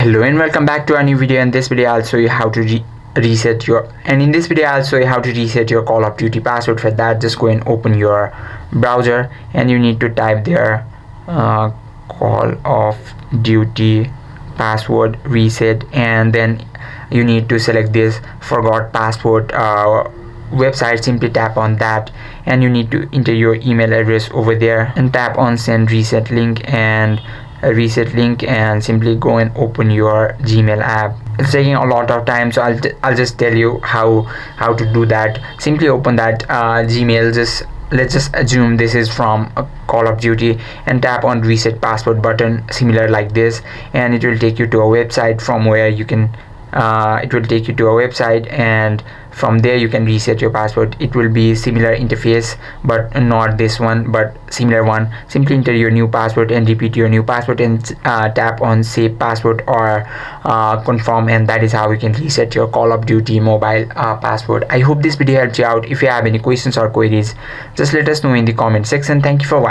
Hello and welcome back to a new video. In this video I'll show you how to reset your Call of Duty password. For that, just go and open your browser and you need to type there Call of Duty password reset, and then you need to select this forgot password website. Simply tap on that and you need to enter your email address over there and tap on send reset link and simply go and open your Gmail app. It's taking a lot of time, so I'll just tell you how to do that. Simply open that Gmail. Let's just assume this is from Call of Duty, and tap on reset password button similar like this, and it will take you to a website from where you can and from there you can reset your password. It will be similar interface, but not this one, but similar one. Simply enter your new password and repeat your new password and tap on save password or confirm, and that is how you can reset your Call of Duty mobile password. I hope this video helped you out. If you have any questions or queries, just let us know in the comment section. Thank you for watching.